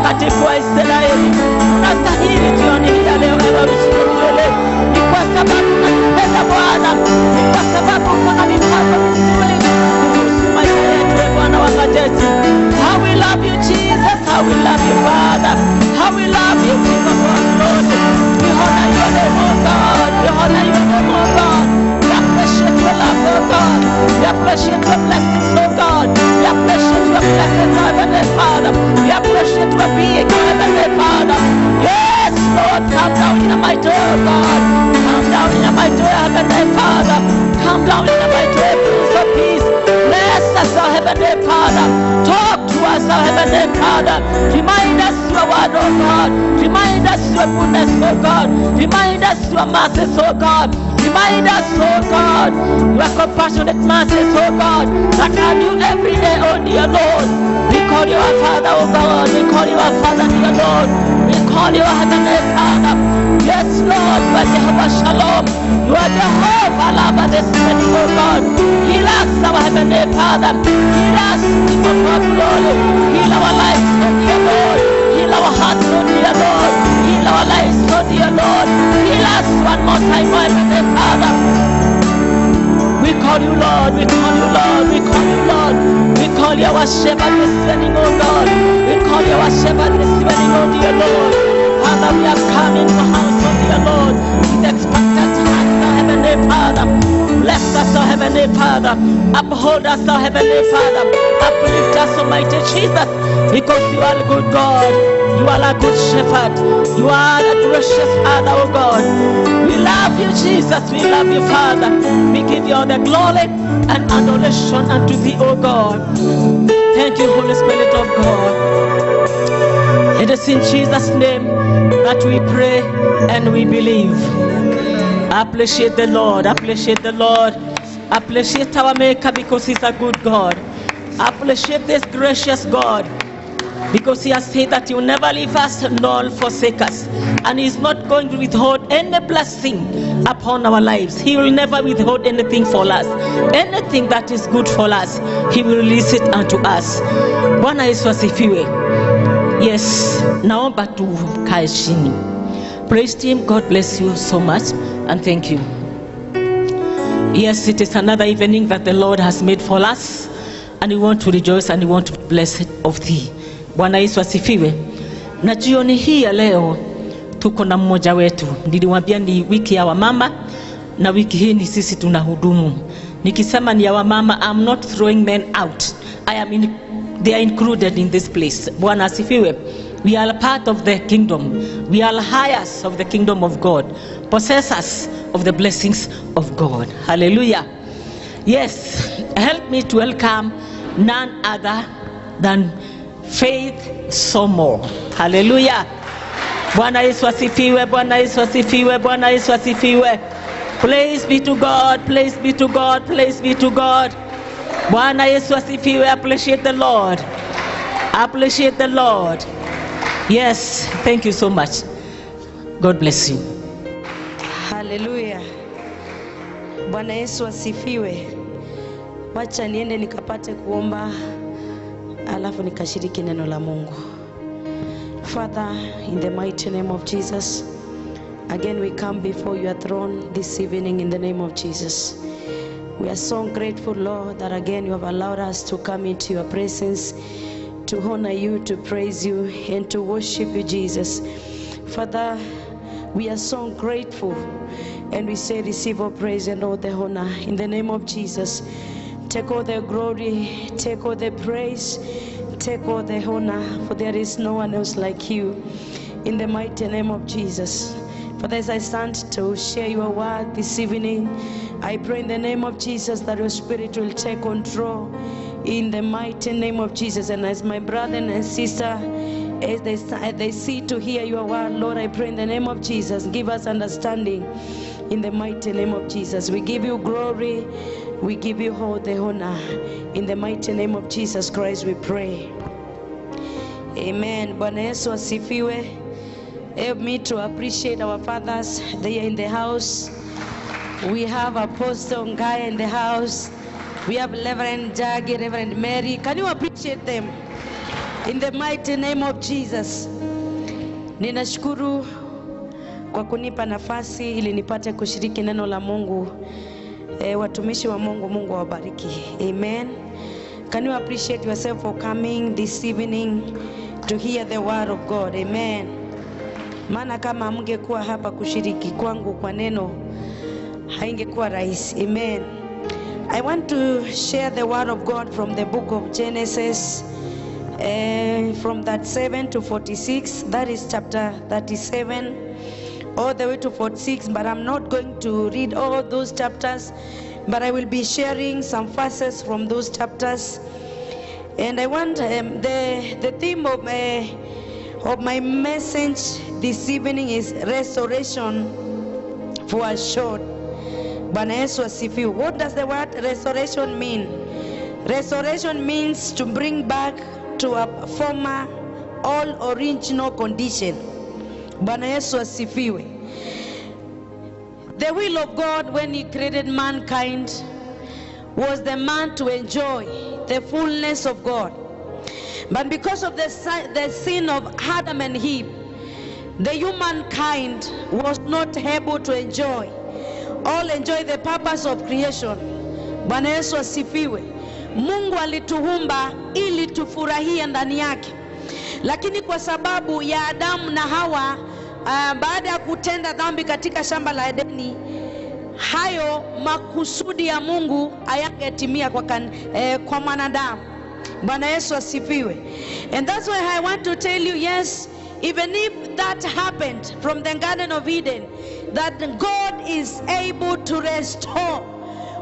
Mtakatifu wa Israeli. Unastahili jioni hii ya leo Baba mshindi milele. Ni kwa sababu unatupenda Bwana. Ni kwa sababu kuna mipango mizuri kuhusu maisha yetu Bwana wa majeshi. How we love you Jesus, how we love you Father, how we love you King of all glory. We honor your name, oh God. We honor your name, oh God. We appreciate your love, oh God. We appreciate your blessings, oh God. We appreciate your blessings, Heavenly Father. We appreciate your being, Heavenly Father. Yes, Lord, come down in a mighty way, oh God. Come down in a mighty way, Heavenly Father. Come down in a mighty way, Prince of Peace. Bless us, our Heavenly Father. Talk to us, our Heavenly Father. Remind us your word, oh God. Remind us your goodness, oh God. Remind us your mercies, oh God. Remind us, oh God, your compassionate mercies, oh God, that are new every day, oh dear Lord. We call you our Father, oh God. We call you our Father, dear Lord. We call you our Heavenly Father. Yes, Lord, you are Jehovah Shalom. You are Jehovah Lava this morning, oh God. Heal us, our Heavenly Father. Heal us, King of all glory. Heal our lives, oh dear Lord. Heal our hearts, oh dear Lord. Heal our lives, oh dear Lord. Heal us one more time, oh Heavenly Father. We call you Lord, we call you Lord, we call you Lord. We call you our shepherd this morning, oh God. We call you our shepherd this morning, oh dear Lord. Father, we have come into the house, oh dear Lord, with expectant hearts, oh Heavenly Father. Bless us, oh Heavenly Father. Uphold us, oh Heavenly Father. Uplift us, Almighty Jesus, because you are a good God. You are a good shepherd. You are a gracious Father, oh God. We love you, Jesus. We love you, Father. We give you all the glory and adoration unto thee, oh God. Thank you, Holy Spirit of God. It is in Jesus' name that we pray and we believe. Appreciate the Lord. Appreciate the Lord. Appreciate our Maker because He's a good God. Appreciate this gracious God, because He has said that He will never leave us nor forsake us, and He is not going to withhold any blessing upon our lives. He will never withhold anything for us. Anything that is good for us, He will release it unto us. Bwana Yesu asifiwe. Yes, naomba tukae chini. Praise Him. God bless you so much and thank you. Yes, it is another evening that the Lord has made for us, and we want to rejoice and we want to bless it of thee. Bwana Yesu asifiwe. Na jioni hii ya leo tuko na mmoja wetu. Niliwaambia ni wiki ya wamama, na wiki hii ni sisi tunahudumu. Nikisema ni ya wamama, I'm not throwing men out. They are included in this place. Bwana asifiwe. We are a part of the kingdom. We are heirs of the kingdom of God, possessors of the blessings of God. Hallelujah. Yes, help me to welcome none other than Faith Somo. Hallelujah. Bwana Yesu asifiwe, Bwana Yesu asifiwe, Bwana Yesu asifiwe. Praise be to God, praise be to God, praise be to God. Bwana Yesu asifiwe. Appreciate the Lord. Appreciate the Lord. Yes, thank you so much. God bless you. Hallelujah. Bwana Yesu asifiwe. Wacha niende nikapate kuomba, alafu nikashiriki neno la Mungu. Father, in the mighty name of Jesus, again we come before your throne this evening in the name of Jesus. We are so grateful, Lord, that again you have allowed us to come into your presence, to honor you, to praise you, and to worship you, Jesus. Father, we are so grateful, and we say receive all praise and all the honor in the name of Jesus. Take all the glory, take all the praise, take all the honor, for there is no one else like you. In the mighty name of Jesus. Father, as I stand to share your word this evening, I pray in the name of Jesus that your spirit will take control in the mighty name of Jesus. And as my brother and sister, as they see to hear your word, Lord, I pray in the name of Jesus, give us understanding in the mighty name of Jesus. We give you glory, we give you all the honor. In the mighty name of Jesus Christ we pray. Amen. Bwana Yesu asifiwe. Help me to appreciate our fathers. They are in the house. We have Apostle Ngai in the house. We have Reverend Jagi, Reverend Mary. Can you appreciate them? In the mighty name of Jesus. Ninashukuru kwa kunipa nafasi ili nipate kushiriki neno la Mungu. Watumishi wa Mungu, Mungu awabariki. Amen. Can you appreciate yourself for coming this evening to hear the word of God? Amen. Maana kama mngekuwa hapa kushiriki kwangu kwa neno haingekuwa rahisi. Amen. I want to share the word of God from the book of Genesis, from that 7 to 46. That is chapter 37 all the way to 46, but I'm not going to read all those chapters, but I will be sharing some verses from those chapters. And I want the theme of my message this evening is restoration for assured. Bwana Yesu asifiwe. What does the word restoration mean? Restoration means to bring back to a former all original condition. Bwana Yesu asifiwe. The will of God when he created mankind was the man to enjoy the fullness of God. But because of the sin of Adam and Eve, the humankind was not able to enjoy the purpose of creation. Bwana Yesu asifiwe. Mungu alituumba ili tufurahie ndani yake. Lakini kwa sababu ya Adamu na Hawa, baada ya kutenda dhambi katika shamba la Edeni, hayo makusudi ya Mungu hayangetimia kwa mwanadamu. Bwana Yesu asifiwe. And that's why I want to tell you, yes, even if that happened from the Garden of Eden, that God is able to restore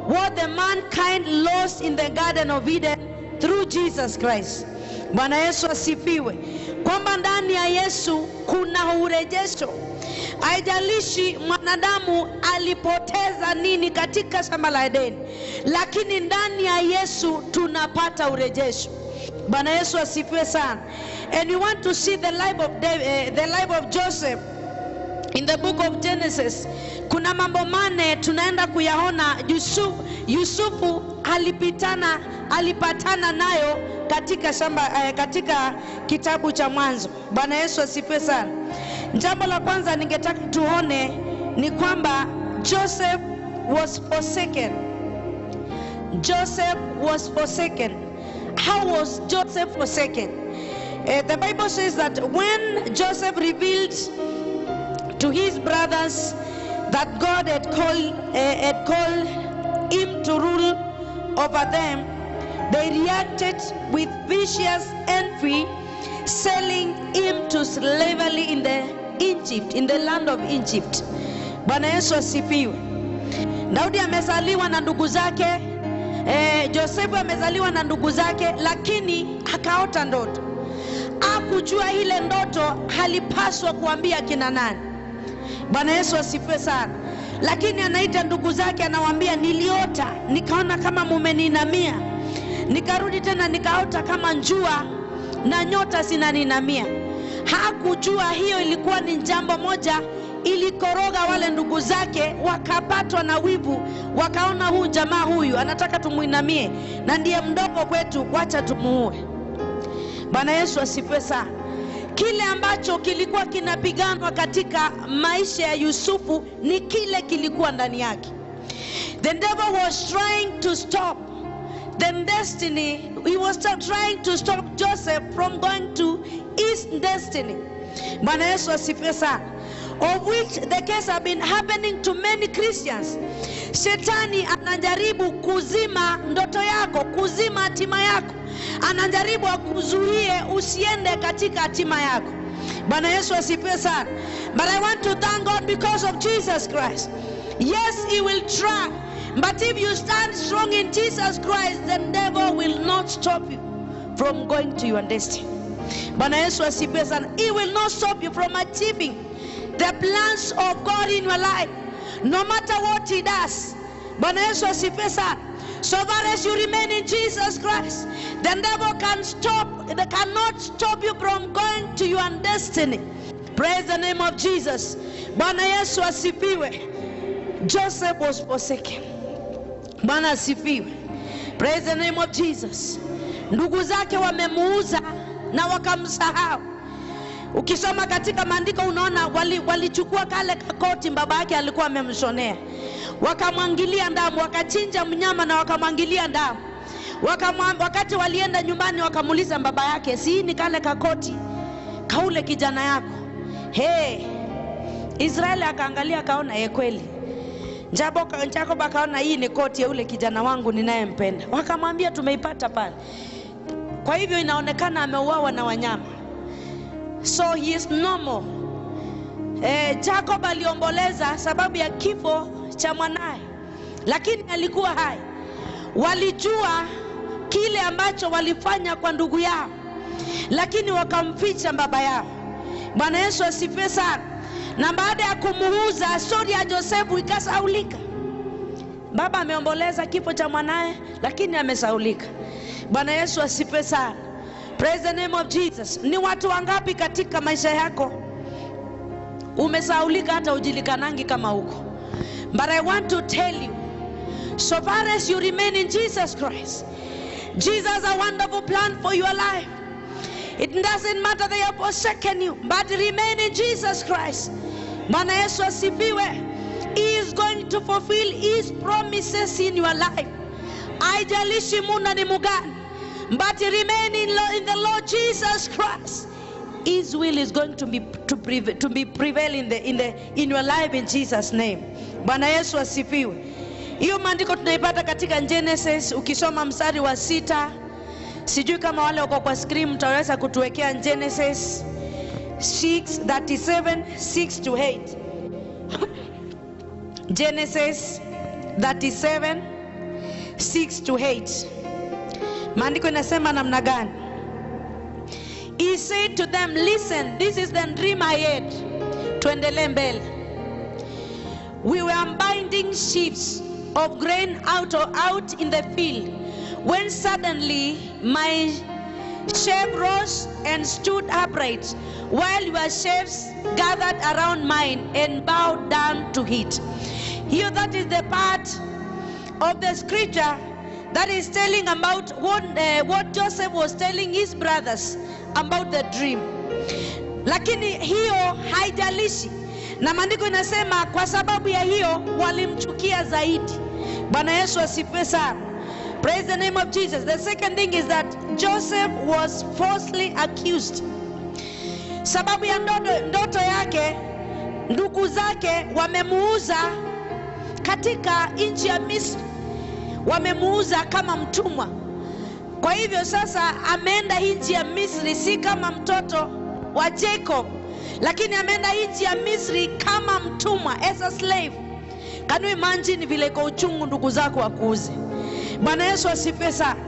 what the mankind lost in the Garden of Eden through Jesus Christ. Bwana Yesu asifiwe. Kwamba ndani ya Yesu kuna urejesho. Haijalishi mwanadamu alipoteza nini katika shamba la Edeni, lakini ndani ya Yesu tunapata urejesho. Bwana Yesu asifiwe sana. And you want to see the life of Joseph in the book of Genesis. Kuna mambo mane tunaenda kuyaona Yusufu alipatana nayo katika katika kitabu cha Mwanzo. Bwana Yesu asifiwe sana. Jambo la kwanza ningetaka tuone ni kwamba Joseph was forsaken. Joseph was forsaken. How was Joseph forsaken? The Bible says that when Joseph revealed to his brothers that God had called him to rule over them, they reacted with vicious envy, selling him to slavery in the land of Egypt. Bwana Yesu asifiwe. Daudi amezaliwa na ndugu zake, Joseph amezaliwa na ndugu zake, lakini akaota ndoto. Hakujua ile ndoto halipaswa kuambia kina nani. Bwana Yesu asifiwe sana. Lakini anaita ndugu zake, anawaambia, niliota nikaona kama mumeninamia. Nikarudi tena nikaota kama njua na nyota zinaninamia. Hakujua hiyo ilikuwa ni jambo moja ilikoroga wale ndugu zake, wakapatwa na wivu, wakaona huyu jamaa huyu anataka tumuinamie na ndiye mdogo kwetu, wacha tumuue. Bwana Yesu asifiwe sana. Kile ambacho kilikuwa kinapiganwa katika maisha ya Yusufu ni kile kilikuwa ndani yake. The devil was trying to stop the destiny. He was trying to stop Joseph from going to his destiny. Bwana Yesu asifiwe sana. Of which the case have been happening to many Christians. Shetani anajaribu kuzima ndoto yako, kuzima hatima yako. Anajaribu akuzuie usiende katika hatima yako. Bwana Yesu asifiwe sana. But I want to thank God because of Jesus Christ. Yes, he will try. But if you stand strong in Jesus Christ, the devil will not stop you from going to your destiny. Bwana Yesu asifiwe sana. He will not stop you from achieving the plans of God in your life, no matter what he does. Bwana Yesu asifiwe sana. So far as you remain in Jesus Christ, the devil cannot stop you from going to your destiny. Praise the name of Jesus. Bwana Yesu asifiwe. Joseph was forsaken. Bwana asifiwe. Praise the name of Jesus. Ndugu zake wamemuuza na wakamsahau. Ukisoma katika maandiko unaona walichukua kale kakoti baba yake alikuwa amemshonea, wakamwangilia damu, wakachinja mnyama na wakamwangilia damu. Wakati walienda nyumbani wakamuuliza baba yake, si ni kale kakoti kaule kijana yako? Israeli akaangalia akaona kweli. Jacob akaona hii ni koti ya ule kijana wangu ninayempenda. Wakamwambia tumeipata pale. Kwa hivyo inaonekana ameuawa na wanyama. So he is normal. Jacob aliomboleza sababu ya kifo cha mwanae, lakini alikuwa hai. Walijua kile ambacho walifanya kwa ndugu yao, lakini wakamficha baba yao. Bwana Yesu asifiwe sana. Na baada ya kumuuza, stori ya Josefu ikasaulika. Baba ameomboleza kifo cha mwanae, lakini amesaulika. Bwana Yesu asifiwe sana. Praise the name of Jesus. Ni watu wangapi katika maisha yako umesaulika hata ujilikanangi kama huko? But I want to tell you, so far as you remain in Jesus Christ, Jesus has a wonderful plan for your life. It doesn't matter they have forsaken you, but remain in Jesus Christ. Bwana Yesu asifiwe. He is going to fulfill his promises in your life. Haijalishi muda ni mugani, but remain in the Lord Jesus Christ. His will is going to be prevail in your life in Jesus name. Bwana Yesu asifiwe. Hiyo maandiko tunaipata katika Genesis, ukisoma mstari wa 6. Sijui kama wale wako kwa screen mtaweza kutuwekea Genesis 6:37, 6 to 8. Genesis 37, 6 to 8. Maandiko inasema namna gani? He said to them, listen, this is the dream I had. Tuendelee mbele. We were unbinding sheaves of grain out in the field, when suddenly my sheaf rose and stood upright, while your sheaves gathered around mine and bowed down to it. Here, that is the part of the scripture that is telling about what Joseph was telling his brothers about the dream. Lakini hiyo haijalishi, na maandiko inasema kwa sababu ya hiyo walimchukia zaidi. Bwana Yesu asifiwe sana. Praise the name of Jesus. The second thing is that Joseph was falsely accused. Sababu ya ndoto yake, ndugu zake wamemuuza katika nchi ya Misri. Wamemuuza kama mtumwa. Kwa hivyo sasa ameenda nchi ya Misri si kama mtoto wa Jacob, lakini ameenda nchi ya Misri kama mtumwa, as a slave. Can you imagine vile kwa uchungu ndugu zako wakuuze? Bwana Yesu asifiwe sana.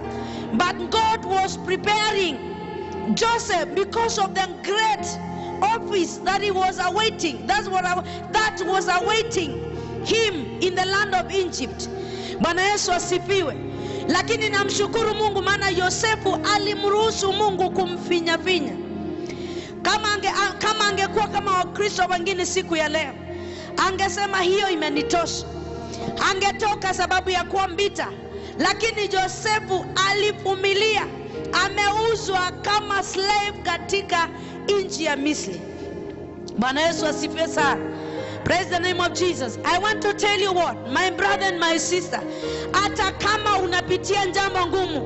But God was preparing Joseph because of the great office that he was awaiting. That was awaiting him in the land of Egypt. Bwana Yesu asifiwe. Lakini namshukuru Mungu, maana Yosefu alimruhusu Mungu kumfinya. Kama angekuwa kama Wakristo wengine siku ya leo, angesema hiyo imenitosha, angetoka sababu ya kuwa mbita. Lakini Yosefu alivumilia, ameuzwa kama slave katika nchi ya Misri. Bwana Yesu asifiwe sana. Praise the name of Jesus. I want to tell you what, my brother and my sister, hata kama unapitia jambo ngumu,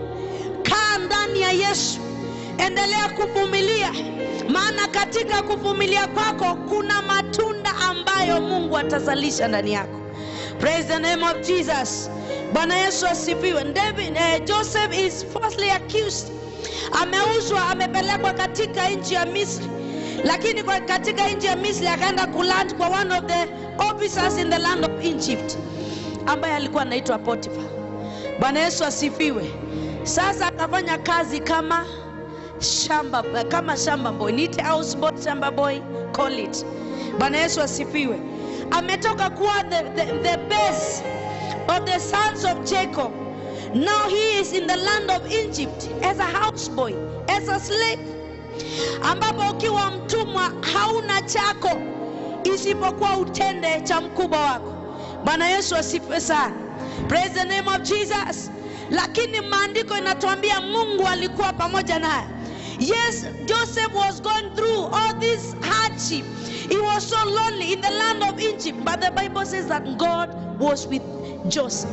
kaa ndani ya Yesu, endelea kuvumilia, maana katika kuvumilia kwako kuna matunda ambayo Mungu atazalisha ndani yako. Praise the name of Jesus. Bwana Yesu asifiwe. Joseph is falsely accused. Ameuzwa, amepelekwa katika nchi ya Misri. Lakini katika nchi ya Misri akaenda kuland kwa one of the officers in the land of Egypt, ambaye alikuwa anaitwa Potiphar. Bwana Yesu asifiwe. Sasa akafanya kazi kama shamba boy, nite house boy, shamba boy, call it. Bwana Yesu asifiwe. Ametoka kuwa the best of the sons of Jacob. Now he is in the land of Egypt as a houseboy, as a slave. Ambapo ukiwa mtumwa hauna chako isipokuwa utende cha mkubwa wako. Bwana Yesu asifiwe sana. Praise the name of Jesus. Lakini maandiko inatuambia Mungu alikuwa pamoja naye. Yes, Joseph was going through all this hardship. He was so lonely in the land of Egypt, but the Bible says that God was with Joseph.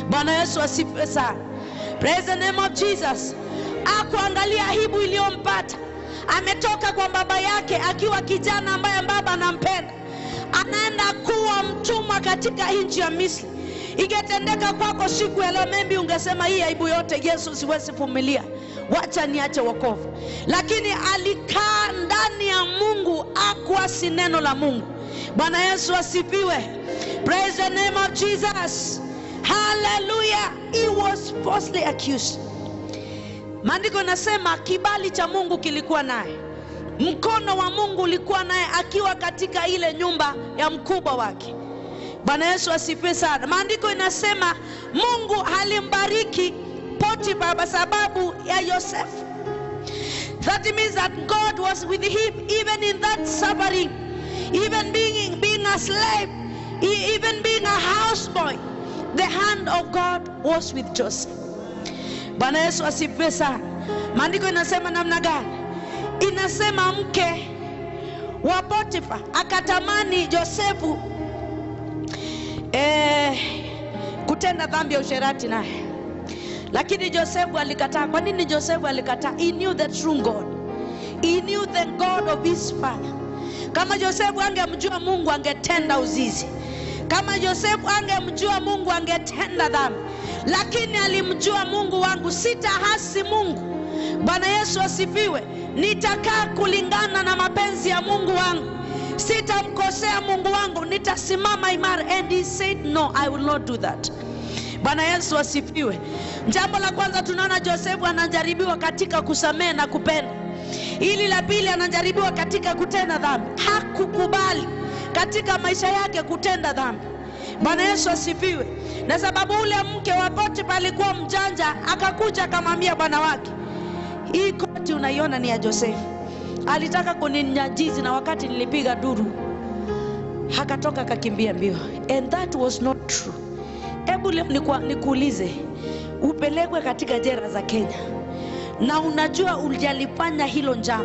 Bwana Yesu asifiwe sana. Praise the name of Jesus. Akuangalia aibu iliyompata. Ametoka kwa baba yake akiwa kijana ambaye baba anampenda. Anaenda kuwa mtumwa katika nchi ya Misri. Ingetendeka kwako siku ya leo, maybe ungesema hii aibu yote Yesu siwezi vumilia, wacha niache wokovu. Lakini alikaa ndani ya Mungu, akuasi neno la Mungu. Bwana Yesu asifiwe. Praise the name of Jesus. Hallelujah. He was falsely accused. Maandiko nasema kibali cha Mungu kilikuwa naye. Mkono wa Mungu ulikuwa naye akiwa katika ile nyumba ya mkubwa wake. Bwana Yesu asifiwe sana. Maandiko inasema Mungu alimbariki Potifa kwa sababu ya Joseph. That means that God was with him even in that suffering, even being a slave, even being a houseboy. The hand of God was with Joseph. Bwana Yesu asifiwe sana. Maandiko inasema namna gani? Inasema mke wa Potifa akatamani Josefu kutenda dhambi ya usherati naye, lakini Josefu alikataa. Kwa nini Josefu alikataa? He knew the true God. He knew the God of his father. Kama Josefu angemjua Mungu angetenda uzizi. Kama Josefu angemjua Mungu angetenda dhambi. Lakini alimjua Mungu wangu, sitahasi Mungu. Bwana Yesu asifiwe. Nitakaa kulingana na mapenzi ya Mungu wangu. Sitamkosea Mungu wangu, nitasimama imara. And he said no, I will not do that. Bwana Yesu asifiwe. Jambo la kwanza tunaona Josefu anajaribiwa katika kusamehe na kupenda. Hili la pili anajaribiwa katika kutenda dhambi. Hakukubali katika maisha yake kutenda dhambi. Bwana Yesu asifiwe. Na sababu ule mke wa Potifa alikuwa mjanja, akakuja akamwambia bwana wake, hii koti unaiona ni ya Josefu. Alitaka kuninyajizi na wakati nilipiga duru akatoka akakimbia mbio. And that was not true. Hebu leo nikuulize, upelekwe katika jela za Kenya na unajua ulijalifanya hilo njama.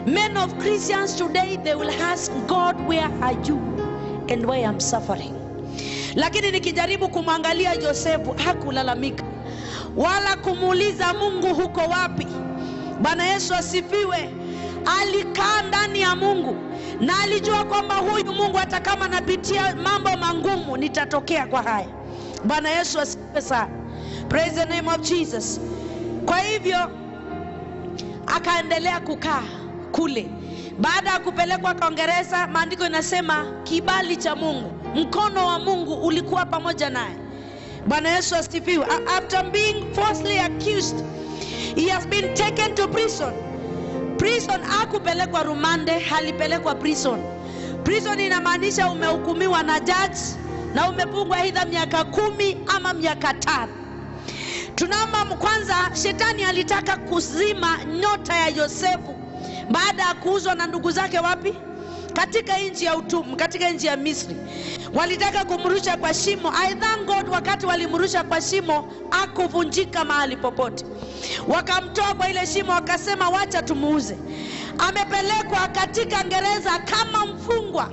Men of Christians today, they will ask God, where are you and why I'm suffering? Lakini nikijaribu kumwangalia Josefu, hakulalamika wala kumuuliza Mungu huko wapi. Bwana Yesu asifiwe. Alikaa ndani ya Mungu na alijua kwamba huyu Mungu hata kama napitia mambo mangumu nitatokea kwa haya. Bwana Yesu asifiwe sana. Praise the name of Jesus. Kwa hivyo akaendelea kukaa kule. Baada ya kupelekwa Kongereza, maandiko inasema kibali cha Mungu, mkono wa Mungu ulikuwa pamoja naye. Bwana Yesu asifiwe. After being falsely accused, he has been taken to prison. Prison hakupelekwa rumande, alipelekwa prison. Prison inamaanisha umehukumiwa na judge na umefungwa either miaka 10 ama miaka 5. Tunaomba kwanza, shetani alitaka kuzima nyota ya Yosefu baada ya kuuzwa na ndugu zake wapi? Katika nchi ya utumwa, katika nchi ya Misri. Walitaka kumrusha kwa shimo. I thank God wakati walimrusha kwa shimo hakuvunjika mahali popote. Wakamtoa kwa ile shimo wakasema wacha tumuuze. Amepelekwa katika gereza kama mfungwa.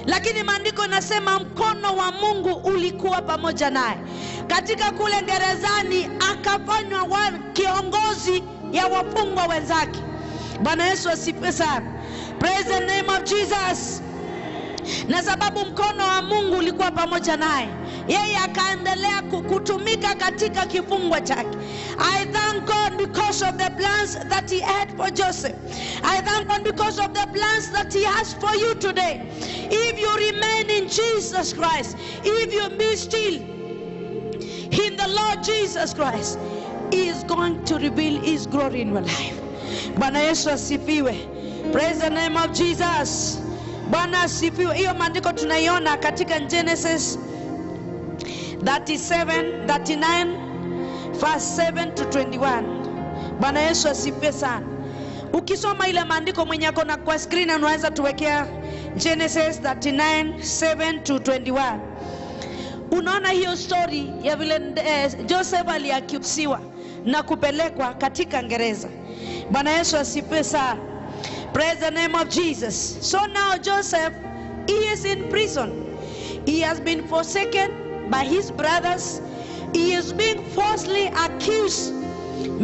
Lakini maandiko yanasema mkono wa Mungu ulikuwa pamoja naye. Katika kule gerezani akafanywa kiongozi ya wafungwa wenzake. Bwana Yesu asifiwe sana. Praise the name of Jesus. Na sababu mkono wa Mungu ulikuwa pamoja naye, yeye akaendelea kutumika katika kifungo chake. I thank God because of the plans that he had for Joseph. I thank God because of the plans that he has for you today. If you remain in Jesus Christ, if you be still in the Lord Jesus Christ, he is going to reveal his glory in your life. Bwana Yesu asifiwe. Praise the name of Jesus. Bwana asifiwe. Hiyo maandiko tunaiona katika Genesis 39 verse 7 to 21. Bwana Yesu asifiwe sana. Ukisoma ile maandiko mwenye yako na kwa screen unaweza tuwekea Genesis 39:7 to 21. Unaona hiyo story ya vile Joseph aliakusiwa na kupelekwa katika gereza. Bwana Yesu asifiwe sana. Praise the name of Jesus. So now Joseph, he is in prison. He has been forsaken by his brothers. He is being falsely accused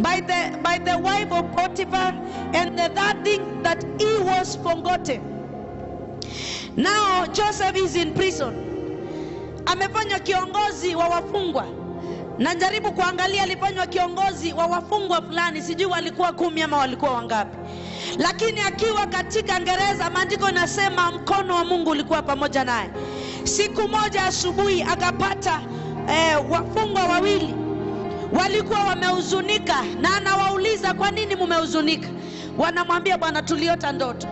by the wife of Potiphar, and that thing that he was forgotten. Now Joseph is in prison. Amefanywa kiongozi wa wafungwa. Najaribu kuangalia alifanywa kiongozi wa wafungwa fulani, sijui walikuwa 10 ama walikuwa wangapi. Lakini akiwa katika gereza, maandiko yanasema mkono wa Mungu ulikuwa pamoja naye. Siku moja asubuhi akapata wafungwa wawili walikuwa wamehuzunika, na anawauliza, kwa nini mmehuzunika? Wanamwambia, bwana, tuliota ndoto,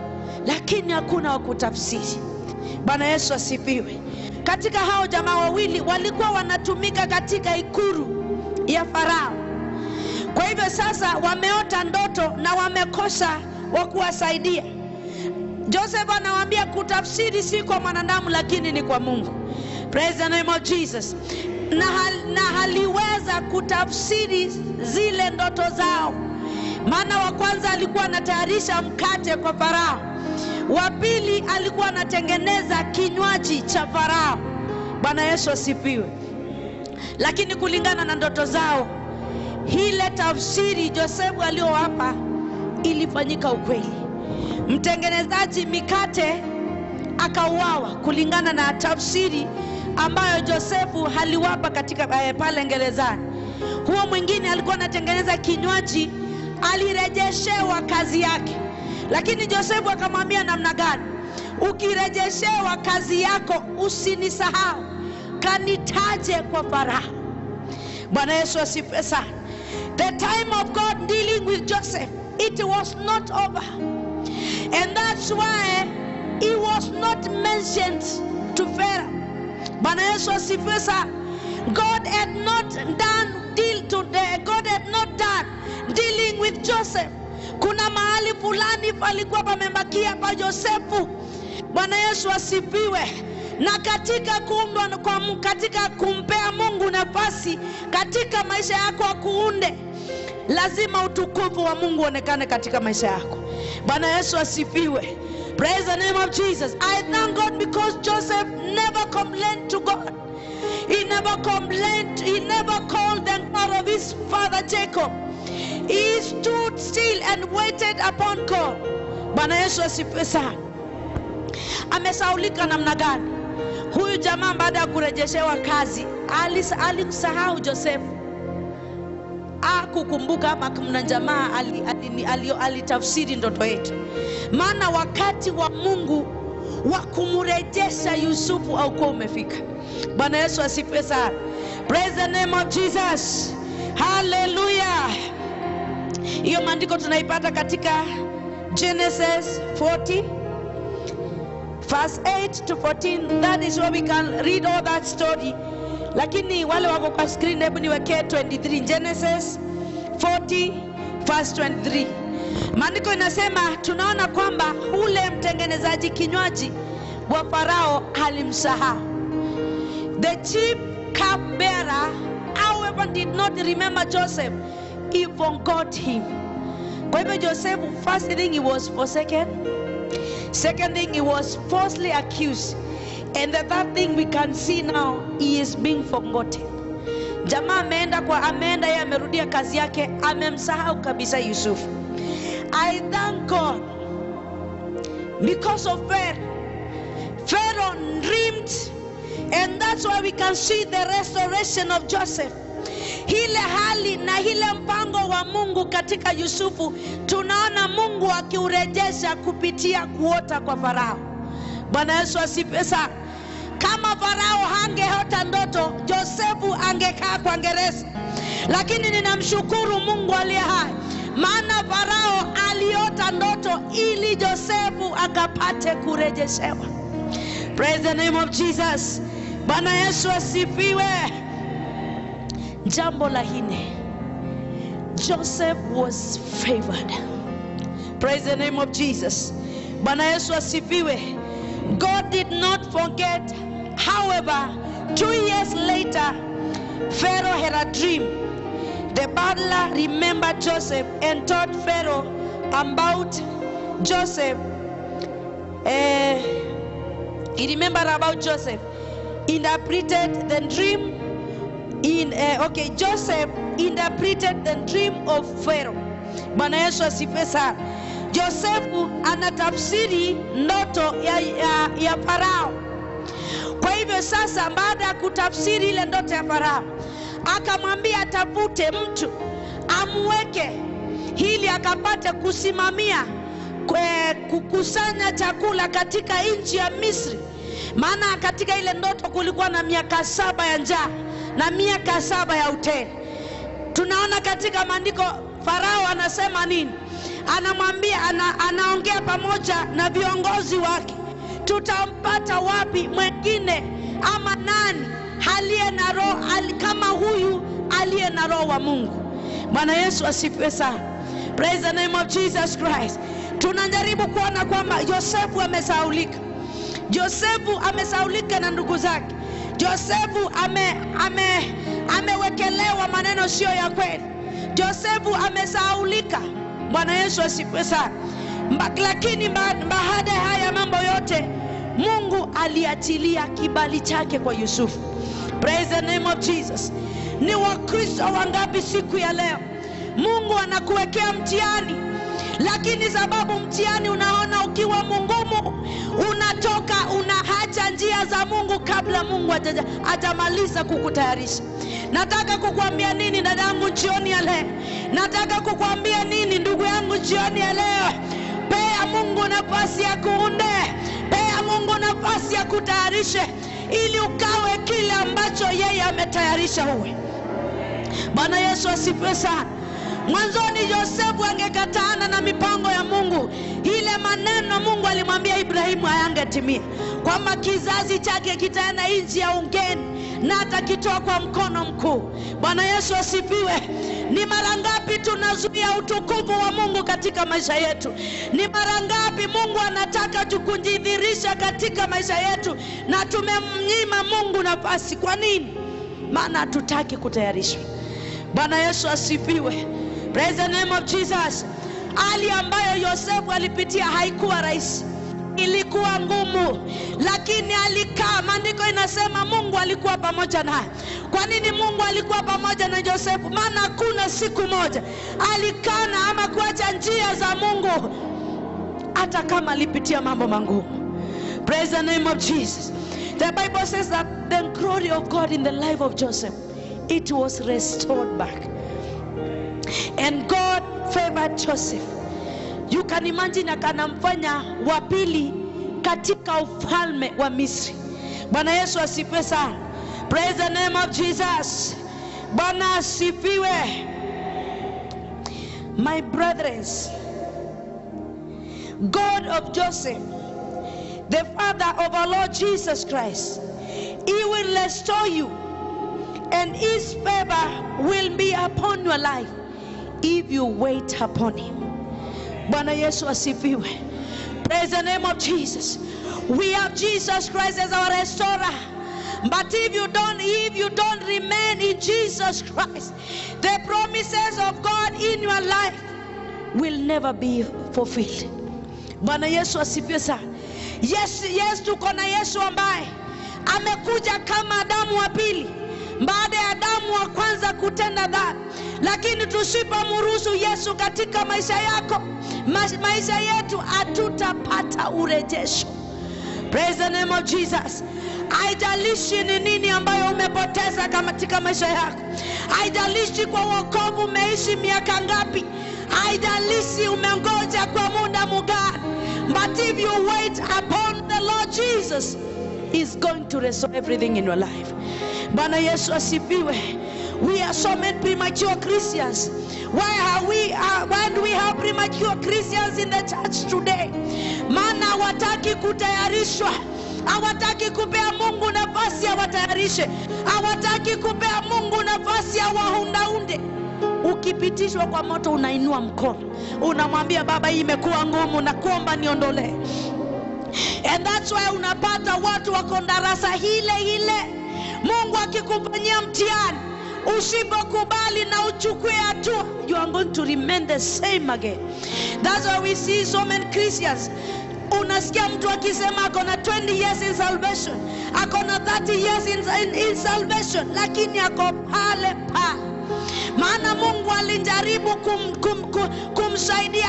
lakini hakuna wa kutafsiri. Bwana Yesu asifiwe. Katika hao jamaa wawili walikuwa wanatumika katika ikulu ya Farao. Kwa hivyo sasa wameota ndoto na wamekosa wa kuwasaidia. Joseph anawaambia, kutafsiri si kwa mwanadamu lakini ni kwa Mungu. Praise the name of Jesus. Na haliweza kutafsiri zile ndoto zao. Maana wa kwanza alikuwa anatayarisha mkate kwa Farao. Wa pili alikuwa anatengeneza kinywaji cha Farao. Bwana Yesu asifiwe. Lakini kulingana na ndoto zao, ile tafsiri Joseph aliyowapa ilifanyika ukweli. Mtengenezaji mikate akauawa kulingana na tafsiri ambayo Josefu aliwapa katika pale gerezani. Huo mwingine alikuwa anatengeneza kinywaji, alirejeshewa kazi yake. Lakini Josefu akamwambia, namna gani? Ukirejeshewa kazi yako usinisahau, kanitaje kwa Farao. Bwana Yesu asifiwe sana. The time of God dealing with Joseph, it was not over. And that's why he was not mentioned to Pharaoh. Bwana Yesu asifiwe sana. God had not done dealing with Joseph. Kuna mahali fulani palikuwa pamebakia pa Josefu. Bwana Yesu asifiwe. Na katika katika kumpea Mungu nafasi katika maisha yako akuunde, lazima utukufu wa Mungu onekane katika maisha yako. Bwana Yesu asifiwe. Praise the name of Jesus. I thank God because Joseph never complained to God. He never complained. He never called the God of his father Jacob. He stood still and waited upon God. Bwana Yesu asifiwe sana. Amesaulika namna gani? Huyu jamaa baada ya kurejeshewa kazi, alisahau Joseph. Kukumbuka kama kuna jamaa alitafsiri ndoto yetu. Maana wakati wa Mungu wa kumrejesha Yusufu haukuwa umefika. Bwana Yesu asifiwe sana. Praise the name of Jesus. Hallelujah. Hiyo maandiko tunaipata katika Genesis 40 verse 8 to 14. That is where we can read all that story. Lakini wale wako kwa screen, hebu niwekee 23. Genesis 40 verse 23. Maandiko inasema, tunaona kwamba ule mtengenezaji kinywaji wa Farao alimsahau. The chief cupbearer, however, did not remember Joseph. He forgot him. Kwa hivyo Joseph, first thing, he was forsaken. Second thing, he was falsely accused. And the third thing we can see now, he is being forgotten. Jamaa ameenda yeye amerudia kazi yake, amemsahau kabisa Yusufu. I thank God because of Pharaoh dreamed, and that's why we can see the restoration of Joseph. Ile hali na ile mpango wa Mungu katika Yusufu, tunaona Mungu akiurejesha kupitia kuota kwa Farao. Bwana Yesu asifiwe sana. Kama Farao hangeota ndoto, Josefu angekaa kwa gereza. Lakini ninamshukuru Mungu aliye hai, maana Farao aliota ndoto ili Josefu akapate kurejeshewa. Praise the name of Jesus. Bwana Yesu asifiwe. Jambo la nne, Joseph was favored. Praise the name of Jesus. Bwana Yesu asifiwe. God did not forget. However, 2 years later, Pharaoh had a dream. The butler remembered Joseph and told Pharaoh about Joseph. You remember about Joseph interpreted the dream Joseph interpreted the dream of Pharaoh. Bwana Yesu asifiwe sana. Josefu anatafsiri ndoto ya Farao. Kwa hivyo sasa, baada ya kutafsiri ile ndoto ya Farao, akamwambia atafute mtu amweke ili akapate kusimamia kukusanya chakula katika nchi ya Misri. Maana katika ile ndoto kulikuwa na miaka 7 ya njaa na miaka 7 ya utele. Tunaona katika maandiko Farao anasema nini? Anamwambia, anaongea pamoja na viongozi wake, tutampata wapi mwingine ama nani aliye na roho kama huyu aliye na roho wa Mungu? Bwana Yesu asifiwe sana. Praise the name of Jesus Christ. Tunajaribu kuona kwamba Yosefu amesaulika. Josefu amesaulika na ndugu zake. Josefu amewekelewa maneno sio ya kweli. Josefu amesaulika. Bwana Yesu asifiwe sana. Lakini baada ya haya mambo yote, Mungu aliachilia kibali chake kwa Yusufu. Praise the name of Jesus. Ni Wakristo wangapi siku ya leo Mungu anakuwekea mtihani, lakini sababu mtihani unaona ukiwa mgumu, unatoka unaacha njia za Mungu kabla Mungu hajamaliza kukutayarisha. Nataka kukuambia nini dadangu jioni ya leo? Nataka kukuambia nini ndugu yangu jioni ya leo? Pea Mungu nafasi ya kuunde, pea Mungu nafasi ya kutayarisha ili ukawe kile ambacho yeye ametayarisha uwe. Bwana Yesu asifiwe sana. Mwanzoni Yosefu angekataana na mipango ya Mungu. Ile maneno Mungu alimwambia Ibrahimu hayangetimia, kwamba kizazi chake kitaenda nchi ya ugeni na atakitoa kwa mkono mkuu. Bwana Yesu asifiwe. Ni mara ngapi tunazuia utukufu wa Mungu katika maisha yetu? Ni mara ngapi Mungu anataka tukujidhihirisha katika maisha yetu na tumemnyima Mungu nafasi? Kwa nini? Maana hatutaki kutayarishwa. Bwana Yesu asifiwe. Praise the name of Jesus. Hali ambayo Yosefu alipitia haikuwa rahisi, ilikuwa ngumu, lakini alikaa. Maandiko inasema Mungu alikuwa pamoja naye. Kwa nini Mungu alikuwa pamoja na Yosefu? Maana hakuna siku moja alikana ama kuacha njia za Mungu, hata kama alipitia mambo magumu. Praise the name of Jesus. The Bible says that the glory of God in the life of Joseph, it was restored back. And God favored Joseph. You can imagine, akanamfanya wa pili katika ufalme wa Misri. Bwana Yesu asifiwe sana. Praise the name of Jesus. Bwana asifiwe. My brothers, God of Joseph, the Father of our Lord Jesus Christ, He will restore you, and His favor will be upon your life if you wait upon Him. Bwana Yesu asifiwe. Praise the name of Jesus. We have Jesus Christ as our restorer. But if you don't remain in Jesus Christ, the promises of God in your life will never be fulfilled. Bwana Yesu asifiwe sana. Yes, tuko na Yesu ambaye amekuja kama Adamu wa pili baada ya Adamu wa kwanza kutenda dhambi. Lakini tusipomruhusu Yesu katika maisha yako, maisha yetu, hatutapata urejesho. Praise the name of Jesus. Haijalishi ni nini ambayo umepoteza katika maisha yako. Haijalishi kwa wokovu umeishi miaka ngapi. Haijalishi umengoja kwa muda mgani. But if you wait upon the Lord Jesus, He's going to restore everything in your life. Bwana Yesu asifiwe. We are so many premature Christians. Why do we have premature Christians in the church today? Maana hawataki kutayarishwa. Hawataki kupea Mungu nafasi ya watayarishe. Hawataki kupea Mungu nafasi ya waundaunde. Ukipitishwa kwa moto unainua mkono, unamwambia Baba, hii imekuwa ngumu na kuomba niondolee. And that's why unapata watu wako darasa hile. Mungu akikufanyia mtihani, Usipokubali na uchukue hatua, you are going to remain the same again. That's why we see so many Christians. Unasikia mtu akisema akona 20 years in salvation, akona 30 years in salvation, lakini ako pale pale. Maana Mungu alijaribu kumsaidia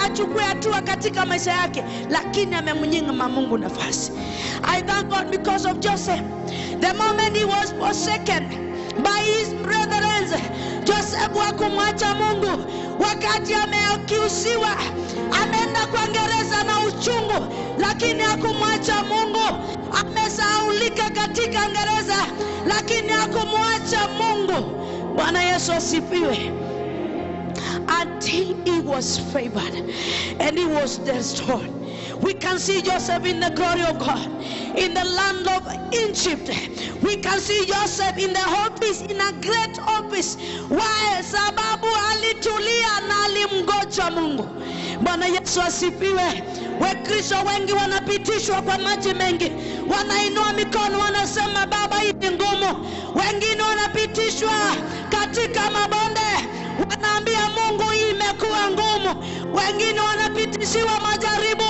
achukue hatua katika maisha yake, lakini amemnyima Mungu nafasi. I thank God because of Joseph. The moment he was forsaken by his brethren, Joseph hakumwacha Mungu. Wakati ameakiusiwa, ameenda kwa gereza na uchungu, lakini hakumwacha Mungu. Amesahaulika katika gereza, lakini hakumwacha Mungu. Bwana Yesu asifiwe. Until he was favored and he was restored. We can see Joseph in the glory of God in the land of Egypt. We can see Joseph in the office, in a great office. Why? Sababu alitulia na alimgoja Mungu. Bwana Yesu asifiwe. Wakristo wengi wanapitishwa kwa maji mengi, wanainua mikono wanasema Baba hii ni ngumu. Wengine wanapitishwa katika mabonde, wanaambia Mungu hii imekuwa ngumu. Wengine wanapitishiwa majaribu,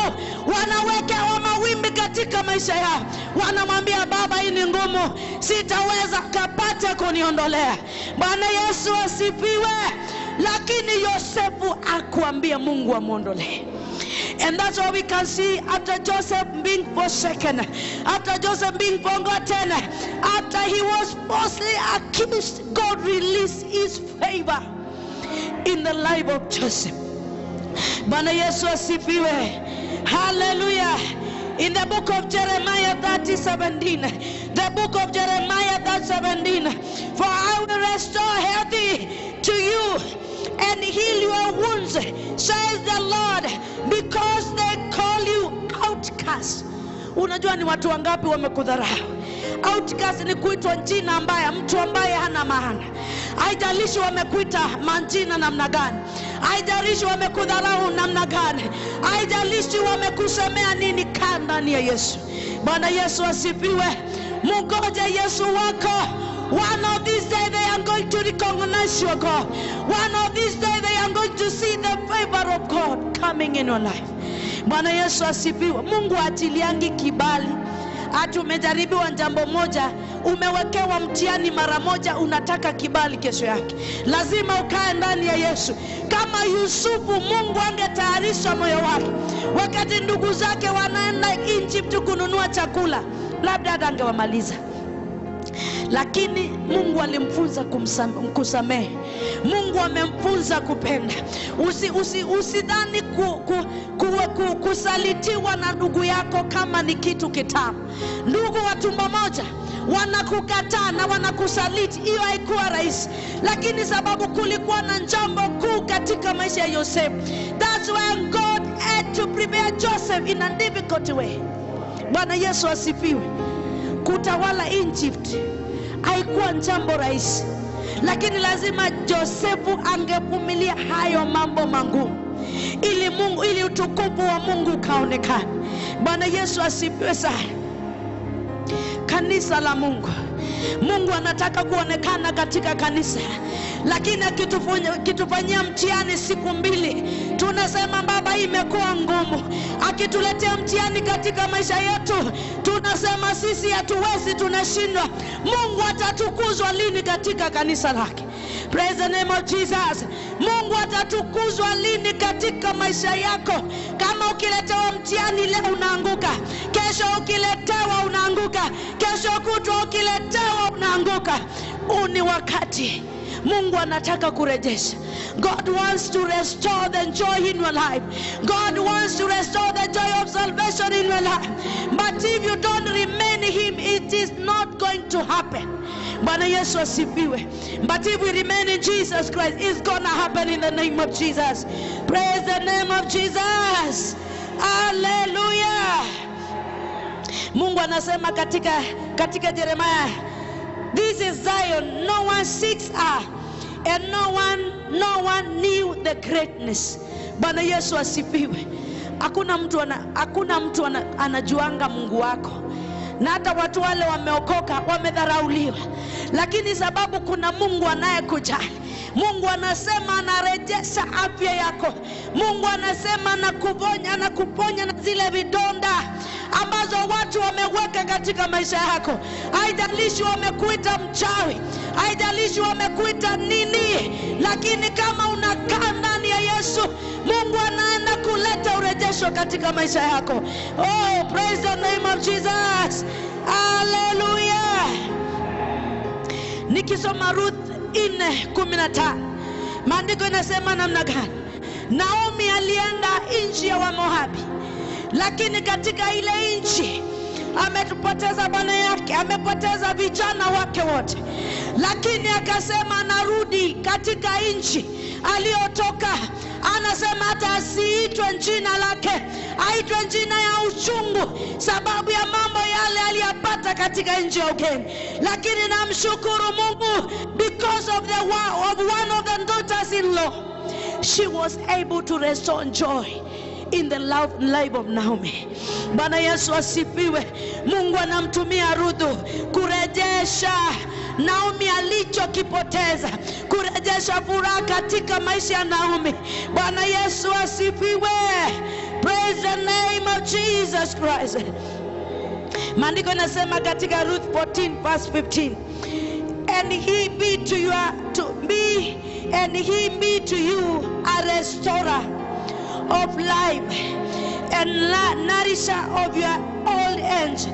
wanawekewa mawimbi katika maisha yao, wanamwambia Baba hii ni ngumu, sitaweza kapata kuniondolea. Bwana Yesu asifiwe. Lakini Yosefu akuambia Mungu amuondolee. And that's what we can see after Joseph being forsaken, after Joseph being forgotten, after he was falsely accused, God released his favor in the life of Joseph. Bwana Yesu asifiwe. Hallelujah. In the book of Jeremiah 30:17, the book of Jeremiah 30:17, for I will restore health to you and heal your wounds, says the Lord, because they call you outcast. Unajua ni watu wangapi wamekudharau? Outcast ni kuitwa jina mbaya, mtu ambaye hana maana. Haijalishi wamekuita majina namna gani, haijalishi wamekudharau namna gani, haijalishi wamekusemea nini, kaa ndani ya Yesu. Bwana Yesu asifiwe. Mungoje Yesu wako. One of these days they are going to recognize your God. One of these days they are going to see the favor of God coming in your life. Bwana Yesu asifiwe. Mungu atiliangi kibali. Hata umejaribiwa jambo moja, umewekewa mtihani mara moja, unataka kibali kesho yake, lazima ukae ndani ya Yesu. Kama Yusufu, Mungu angetayarisha moyo wake wakati ndugu zake wanaenda Egypt kununua chakula, labda hata angewamaliza. Lakini Mungu alimfunza kusamehe. Mungu amemfunza kupenda. Usidhani kusalitiwa na ndugu yako kama ni kitu kitamu. Ndugu wa tumbo moja wanakukataa na wanakusaliti, hiyo haikuwa rahisi. Lakini sababu kulikuwa na jambo kuu katika maisha ya Joseph, that's why God had to prepare Joseph in a difficult way. Bwana Yesu asifiwe. Kutawala Egypt haikuwa jambo rahisi, lakini lazima Josefu angevumilia hayo mambo magumu ili utukufu wa Mungu kaonekane. Bwana Yesu asifiwe sana. Kanisa la Mungu, Mungu anataka kuonekana katika kanisa, lakini akitufanyia mtihani siku mbili, tunasema Baba imekuwa ngumu. Akituletea mtihani katika maisha yetu, tunasema sisi hatuwezi, tunashindwa. Mungu atatukuzwa lini katika kanisa lake? Praise the name of Jesus. Mungu atatukuzwa lini katika maisha yako? Kama ukiletewa mtihani leo unaanguka, kesho ukiletewa unaanguka, kesho kutwa ukiletewa unaanguka, ni wakati Mungu anataka kurejesha. God wants to restore the joy in your life. God wants to restore the joy of salvation in your life. But if you don't remain in Him, it is not going to happen. Bwana Yesu asifiwe. But if we remain in Jesus Christ, it's going to happen in the name of Jesus. Praise the name of Jesus. Hallelujah. Mungu anasema katika Jeremiah, this is Zion, no one seeks her, and no one knew the greatness. Bwana Yesu asifiwe. Hakuna mtu anajuanga Mungu wako na hata watu wale wameokoka wamedharauliwa, lakini sababu kuna Mungu anayekujali. Mungu anasema anarejesha afya yako. Mungu anasema anakuponya na zile vidonda ambazo watu wameweka katika maisha yako. Haijalishi wamekuita mchawi, haijalishi wamekuita nini, lakini kama unakaa ndani ya Yesu, Mungu anaenda kuleta urejesho katika maisha yako. Oh, praise the name of Jesus. Hallelujah. Nikisoma Ruth 4:15, maandiko inasema namna gani? Naomi alienda nchi ya Wamoabi, lakini katika ile nchi amepoteza bwana yake, amepoteza vijana wake wote, lakini akasema anarudi katika nchi aliyotoka. Anasema hata asiitwe jina lake, aitwe jina ya uchungu, sababu ya mambo yale aliyapata katika nchi ya ugeni. Lakini namshukuru Mungu, because of one of the daughters-in-law, she was able to restore joy in the life of Naomi. Bwana Yesu asifiwe. Mungu anamtumia Ruthu kurejesha Naomi alichokipoteza, kurejesha furaha katika maisha ya Naomi. Bwana Yesu asifiwe. Praise the name of Jesus Christ. Maandiko yanasema katika Ruth 14:15, and he be to you a restorer of life and nourisher of your old age.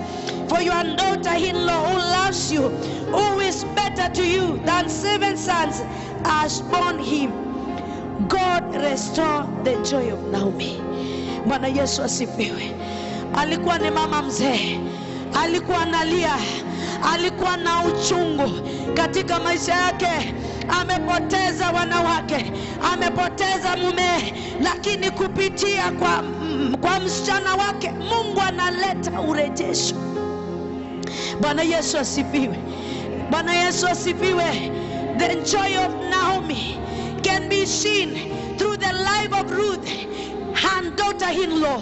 For your daughter-in-law who loves you, who is better to you than 7 sons, has borne him. God restore the joy of Naomi. Bwana Yesu asifiwe. Alikuwa ni mama mzee, alikuwa analia, alikuwa na uchungu katika maisha yake. Amepoteza wanawake, amepoteza mume, lakini kupitia kwa msichana wake Mungu analeta urejesho. Bwana Yesu asifiwe. Bwana Yesu asifiwe. The joy of Naomi can be seen through the life of Ruth, her daughter-in-law.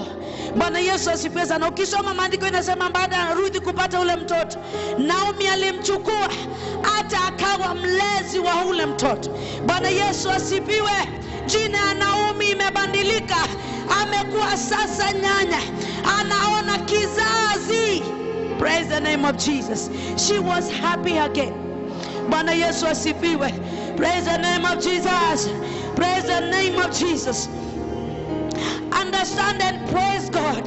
Bwana Yesu asifiwe sana. Ukisoma maandiko inasema baada ya Ruth kupata ule mtoto, Naomi alimchukua hata akawa mlezi wa ule mtoto. Bwana Yesu asifiwe. Jina ya Naomi imebadilika, amekuwa sasa nyanya, anaona kizazi. Praise the name of Jesus. She was happy again. Bwana Yesu asifiwe. Praise the name of Jesus. Praise the name of Jesus. Understand and praise God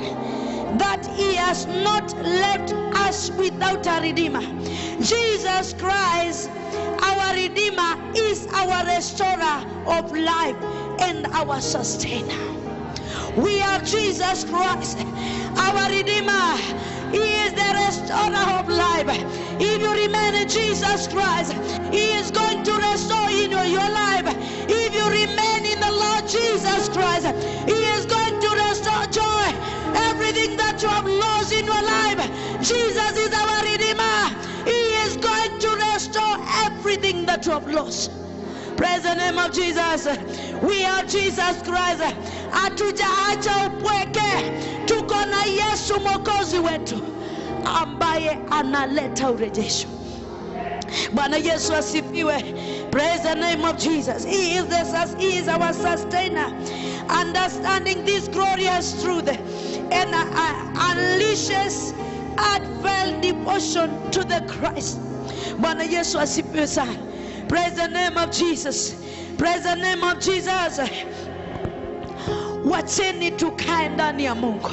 that He has not left us without a Redeemer. Jesus Christ, our Redeemer, is our restorer of life and our sustainer. We have Jesus Christ, our Redeemer. He is the restorer of life. If you remain in Jesus Christ, He is going to restore in your life. If you remain in the Lord Jesus Christ, He is going to restore joy. Everything that you have lost in your life, Jesus is our Redeemer. He is going to restore everything that you have lost. Praise the name of Jesus. We have Jesus Christ. Hatujaacha upweke. Tuko na Yesu Mwokozi wetu ambaye analeta urejesho. Bwana Yesu asifiwe. Praise the name of Jesus. He is our sustainer. Understanding this glorious truth and unleashes heartfelt devotion to the Christ. Bwana Yesu asifiwe sana. Praise the name of Jesus. Praise the name of Jesus. Wacheni tukae ndani ya Mungu.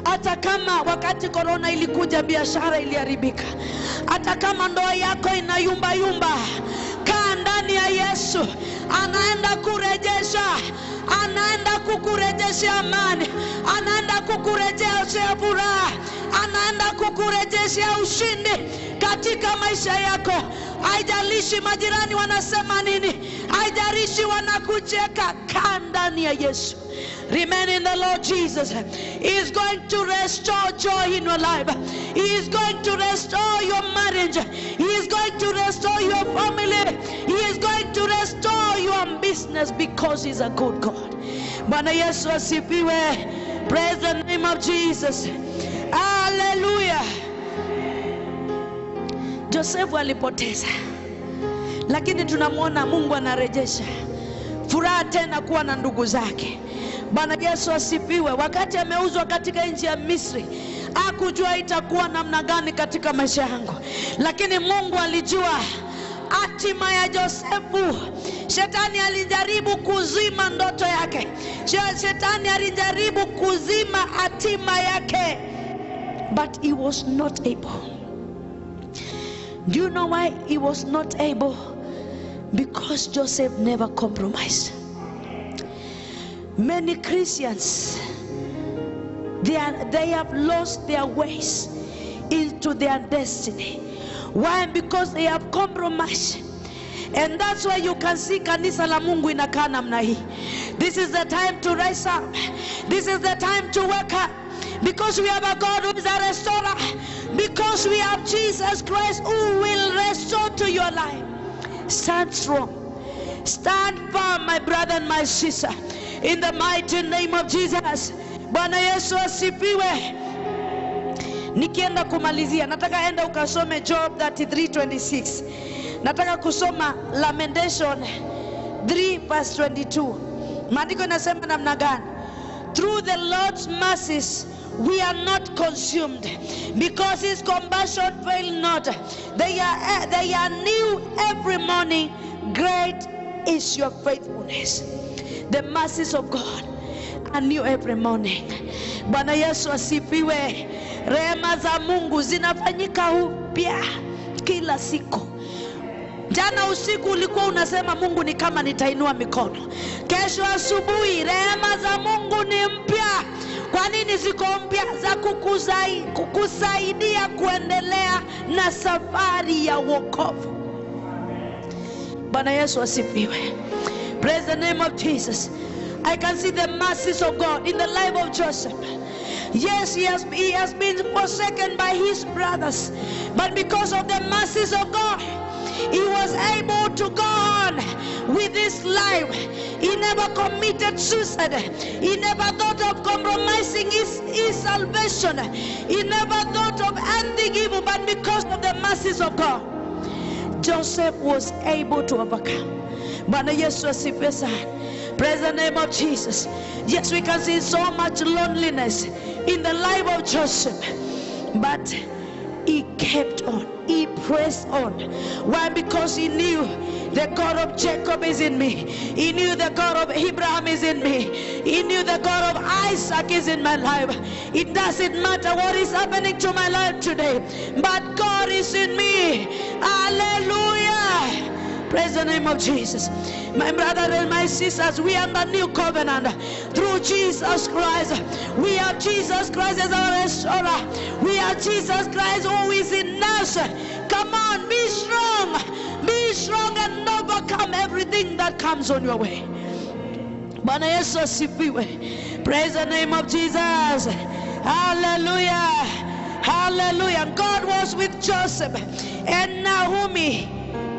Hata kama wakati corona ilikuja biashara iliharibika, hata kama ndoa yako inayumba yumba, kaa ndani ya Yesu. Anaenda kurejesha, anaenda kukurejesha amani, anaenda kukurejesha furaha, anaenda kukurejesha ushindi katika maisha yako. Haijalishi majirani wanasema nini, haijalishi wanakucheka, kaa ndani ya Yesu. Remain in the Lord Jesus. He is going to restore joy in your life. He is going to restore your marriage. He is going to restore your family. He is going to restore your business because He's a good God. Bwana Yesu asifiwe. Praise the name of Jesus. Hallelujah. Josefu alipoteza, lakini tunamwona Mungu anarejesha furaha tena kuwa na ndugu zake. Bwana Yesu asifiwe. Wakati ameuzwa katika nchi ya Misri, hakujua itakuwa namna gani katika maisha yangu, lakini Mungu alijua hatima ya Josefu. Shetani alijaribu kuzima ndoto yake, shetani alijaribu kuzima hatima yake, but he was not able. Do you know why he was not able? Because Joseph never compromised. Many Christians, they have lost their ways into their destiny. Why? Because they have compromised. And that's why you can see kanisa la Mungu inakaa namna hii. This is the time to rise up. This is the time to wake up. Because we have a God who is a restorer. Because we have Jesus Christ who will restore to your life. Stand strong. Stand firm, my brother and my sister. In the mighty name of Jesus. Bwana Yesu asifiwe. Nikienda kumalizia, nataka enda ukasome Job 33:26. Nataka kusoma Lamentation 3 verse 22. Maandiko inasema namna gani? Through the Lord's mercies we are not consumed, because his compassion fail not. They are new every morning. Great is your faithfulness. The mercies of God are new every morning. Bwana Yesu asifiwe. Rehema za Mungu zinafanyika upya kila siku. Jana usiku ulikuwa unasema Mungu ni kama nitainua mikono. Kesho asubuhi rehema za Mungu ni mpya. Kwa nini ziko mpya? Za kukusaidia kuendelea na safari ya wokovu. Bwana Yesu asifiwe. Praise the name of Jesus. I can see the mercies of God in the life of Joseph. Yes, he has been forsaken by his brothers, but because of the mercies of God, he was able to go on with his life. He never committed suicide. He never thought of compromising his salvation. He never thought of ending evil, but because of the mercies of God, Joseph was able to overcome. Bwana Yesu asifiwe sana. Praise the name of Jesus. Yes, we can see so much loneliness in the life of Joseph, but he kept on. He pressed on. Why? Because he knew the God of Jacob is in me. He knew the God of Abraham is in me. He knew the God of Isaac is in my life. It doesn't matter what is happening to my life today, but God is in me. Hallelujah. Praise the name of Jesus. My brother and my sisters, we are the new covenant through Jesus Christ. We are Jesus Christ as our restorer. We are Jesus Christ who is in us. Come on, be strong. Be strong and overcome everything that comes on your way. Bwana Yesu asifiwe. Praise the name of Jesus. Hallelujah. Hallelujah. God was with Joseph and Naomi.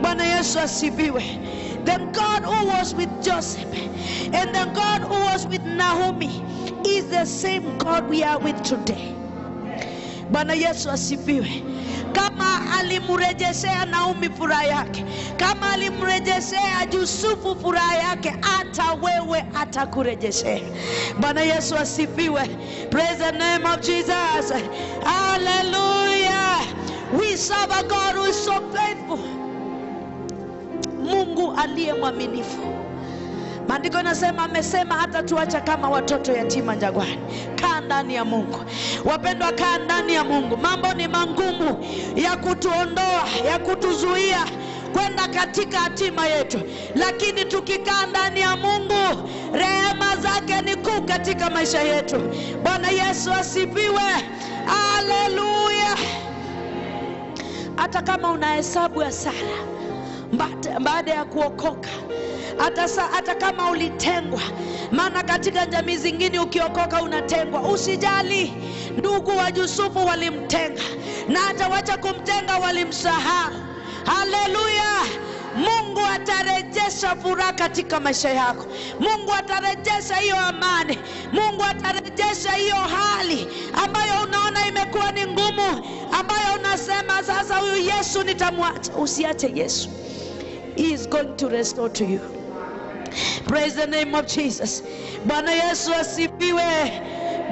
Bwana Yesu asifiwe. The God who was with Joseph and the God who was with Naomi is the same God we are with today. Bwana Yesu asifiwe. Kama alimrejeshea Naomi furaha yake, kama alimrejeshea Yusufu furaha yake, hata wewe atakurejeshea. Bwana Yesu asifiwe. Praise the name of Jesus. Hallelujah. We serve a God who is so faithful. Mungu aliye mwaminifu. Maandiko yanasema amesema hata tuacha kama watoto yatima jangwani. Kaa ndani ya Mungu. Wapendwa, kaa ndani ya Mungu. Mambo ni mangumu ya kutuondoa, ya kutuzuia kwenda katika hatima yetu, lakini tukikaa ndani ya Mungu, rehema zake ni kuu katika maisha yetu. Bwana Yesu asifiwe. Haleluya. Hata kama unahesabu hasara baada ya kuokoka, hata kama ulitengwa, maana katika jamii zingine ukiokoka unatengwa, usijali. Ndugu wa Yusufu walimtenga, na hata wacha kumtenga walimsahau. Haleluya. Mungu atarejesha furaha katika maisha yako. Mungu atarejesha hiyo amani. Mungu atarejesha hiyo hali ambayo unaona imekuwa ni ngumu, ambayo unasema sasa sasa huyu Yesu nitamwacha. Usiache Yesu. He is going to restore to you. Praise the name of Jesus. Bwana Yesu asifiwe.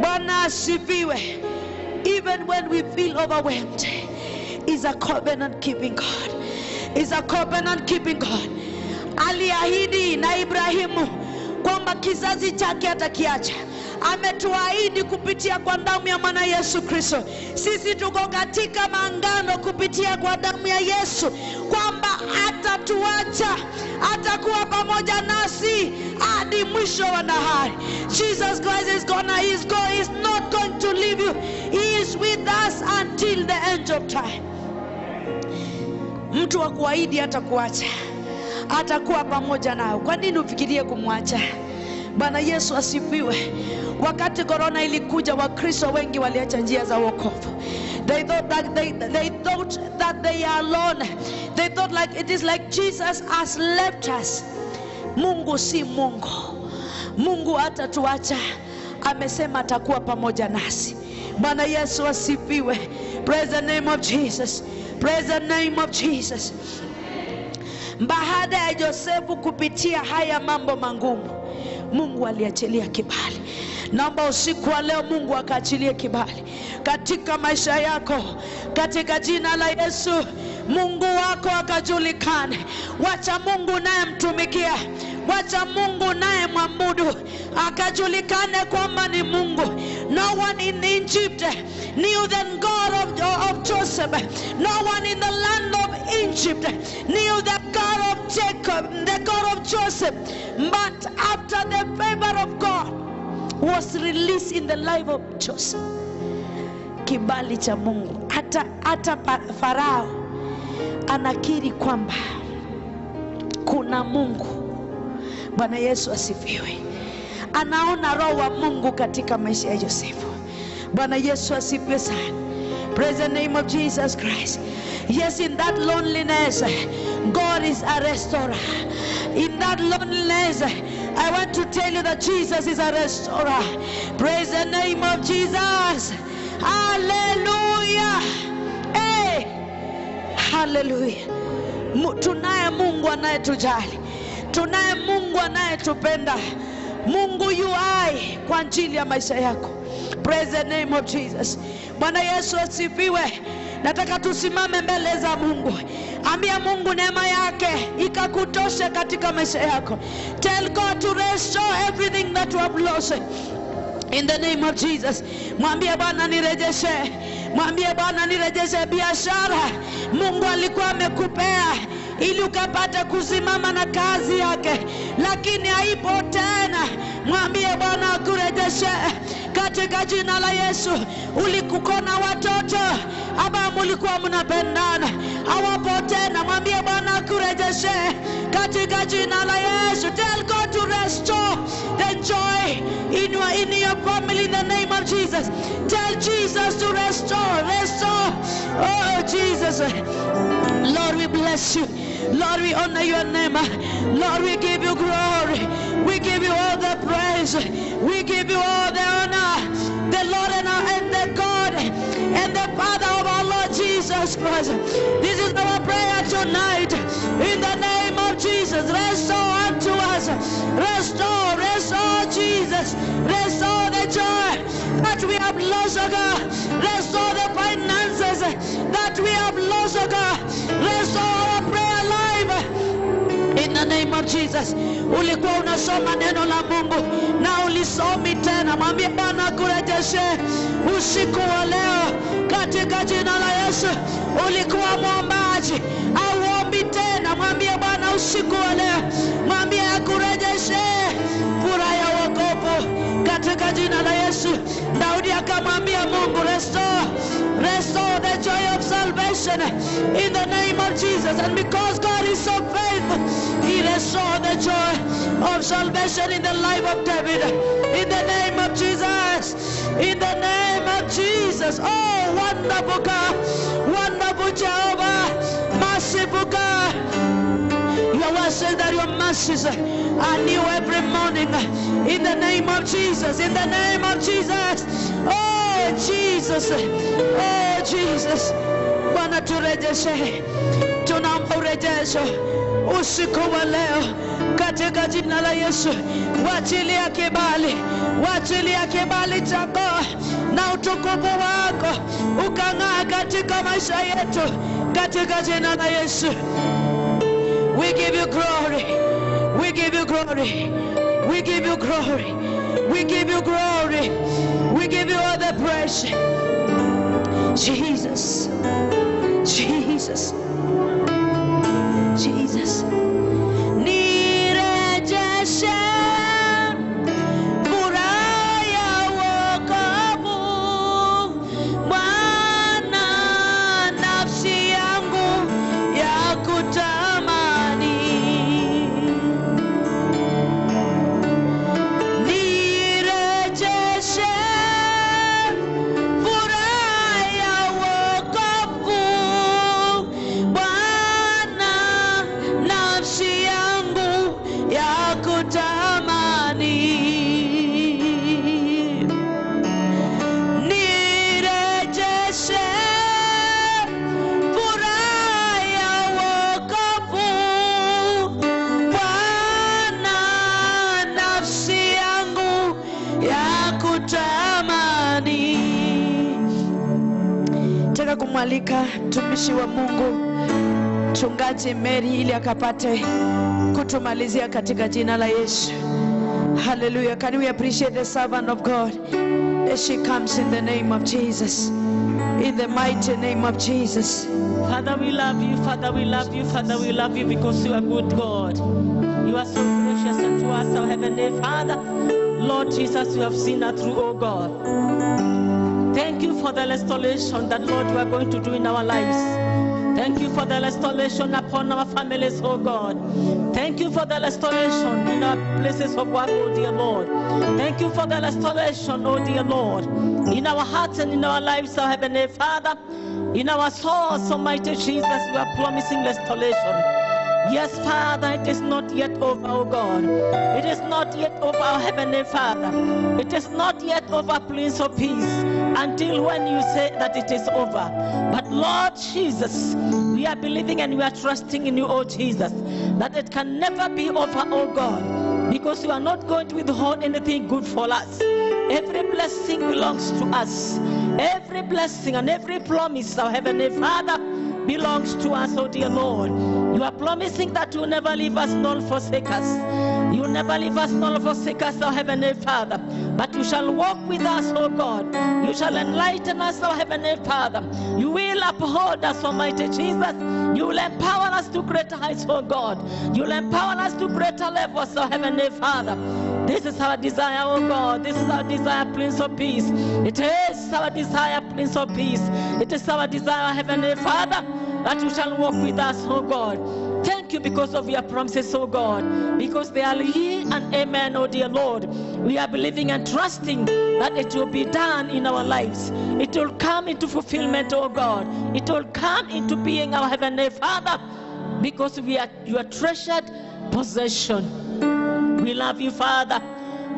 Bwana asifiwe. Even when we feel overwhelmed, He's a covenant keeping God. He's a covenant keeping God. Aliahidi na Ibrahimu kwamba kizazi chake atakiacha. Ametuahidi kupitia kwa damu ya mwana Yesu Kristo. Sisi tuko katika maangano kupitia kwa damu ya Yesu kwamba hatatuacha, atakuwa pamoja nasi hadi mwisho wa dahari. Jesus Christ is not going to leave you. He is with us until the end of time. Mtu wa kuahidi hatakuacha, atakuwa pamoja nao. Kwa nini ufikirie kumwacha? Bwana Yesu asifiwe. Wakati corona ilikuja, Wakristo wengi waliacha njia za wokovu. They thought that they are alone. They thought like it is like Jesus has left us. Mungu si Mungu. Mungu hatatuacha. Amesema atakuwa pamoja nasi. Bwana Yesu asifiwe. Praise the name of Jesus. Praise the name of Jesus. Baada ya Yosefu kupitia haya mambo magumu, Mungu aliachilia kibali. Naomba usiku wa leo Mungu akaachilie kibali katika maisha yako, katika jina la Yesu. Mungu wako akajulikane. Wacha Mungu naye mtumikia, wacha Mungu naye mwabudu, akajulikane kwamba ni Mungu. No one in Egypt knew the God of Joseph. No one in the land of Egypt knew the God of Jacob, the God of Joseph. But after the favor of God was released in the life of Joseph, kibali cha Mungu, hata Farao anakiri kwamba kuna Mungu. Bwana Yesu asifiwe. Anaona roho wa Mungu katika maisha ya Yosefu. Bwana Yesu asifiwe sana. Praise the name of Jesus Christ. Yes, in that loneliness, God is a restorer. In that loneliness, I want to tell you that Jesus is a restorer. Praise the name of Jesus. Hallelujah. Hey. Hallelujah. Tunaye Mungu anayetujali. Tunaye Mungu anayetupenda. Mungu yu hai kwa ajili ya maisha yako. Praise the name of Jesus. Bwana Yesu asifiwe. Nataka tusimame mbele za Mungu. Ambia Mungu neema yake ikakutosha katika maisha yako. Tell God to restore everything that you have lost. In the name of Jesus. Mwambie Bwana nirejeshe. Mwambie Bwana nirejeshe biashara Mungu alikuwa amekupea ili ukapata kusimama na kazi yake, lakini haipo tena. Mwambie Bwana akurejeshe katika jina la Yesu. Ulikuwa na watoto ambao mlikuwa mnapendana, hawapo tena. Mwambie Bwana akurejeshe katika jina la Yesu. Tell God to restore the joy in your family in the name of Jesus. Tell Jesus to restore. Oh Jesus. Lord, we bless you. Lord, we honor your name. Lord, we give you glory. We give you all the praise. We give you all the honor. The Lord and the God and the Father of our Lord Jesus Christ. This is our prayer tonight. In the name of Jesus, restore unto us. Restore Jesus. Restore the joy that we have lost, oh God. Restore the finances that we have lost, oh God. Restore our prayer life. In the name of Jesus. Ulikuwa unasoma neno la Mungu na ulisomi tena, mwambie Bwana akurejeshe usiku wa leo katika jina la Yesu. Ulikuwa mwombaji au ombi tena, mwambie Bwana usiku wa leo, mwambie akurejeshe furaha ya wokovu katika jina la Yesu. Daudi akamwambia Mungu, restore the joy of salvation in the name of Jesus. And because God is so faithful, He restored the joy of salvation in the life of David. In the name of Jesus. In the name of Jesus. Oh, wonderful God. Wonderful Jehovah. Merciful God. Your word says that your mercies are new every morning. In the name of Jesus. In the name of Jesus. Oh, Jesus. Jesus. Oh Jesus. Bwana turejeshe. Tunaomba urejesho usiku wa leo katika jina la Yesu. Wachilia kibali. Wachilia kibali chako na utukufu wako ukang'aa katika maisha yetu katika jina la Yesu. We give you glory. We give you glory. We give you glory. We give you glory. We give you all the praise. Jesus. Jesus. Jesus. Nirejeshe furaha ya wokovu, Bwana, nafsi yangu ya kutamani. Nirejeshe furaha ya wokovu, Bwana, nafsi yangu ya kutamani. Nirejeshe furaha ya wokovu, Bwana, nafsi yangu ya kutamani. Nataka kumwalika mtumishi wa Mungu Mchungaji Mary ili akapate kutumalizia katika jina la Yesu. Hallelujah. Can we appreciate the servant of God as she comes in the name of Jesus? In the mighty name of Jesus. Father, we love you. Father, we love you. Father, we love you because you are good God. You are so gracious unto us, our Heavenly Father. Lord Jesus, you have seen us through, oh God. Thank you for the restoration that, Lord, you are going to do in our lives. Thank you for the restoration upon our families, oh God. Thank you for the restoration in our places of work, oh dear Lord. Thank you for the restoration, oh dear Lord, in our hearts and in our lives, our Heavenly Father. In our souls, Almighty Jesus, we are promising restoration. Yes, Father, it is not yet over, oh God. It is not yet over, our Heavenly Father. It is not yet over, Prince of Peace, until when you say that it is over. But Lord Jesus, we are believing and we are trusting in you, oh Jesus, that it can never be over, oh God, because you are not going to withhold anything good for us. Every blessing belongs to us. Every blessing and every promise, our Heavenly Father, belongs to us, oh dear Lord. You are promising that you will never leave us nor forsake us. You will never leave us nor forsake us, our Heavenly Father. But you shall walk with us, oh God. You shall enlighten us, our Heavenly Father. You will uphold us, Almighty Jesus. You will empower us to greater heights, oh God. You will empower us to greater levels, our Heavenly Father. This is our desire, oh God. This is our desire, Prince of Peace. It is our desire, Prince of Peace. It is our desire, Heavenly Father, that you shall walk with us, oh God. Thank you because of your promises, oh God. Because they are yea and amen, oh dear Lord. We are believing and trusting that it will be done in our lives. It will come into fulfillment, oh God. It will come into being, our Heavenly Father, because we are your treasured possession. We love you, Father.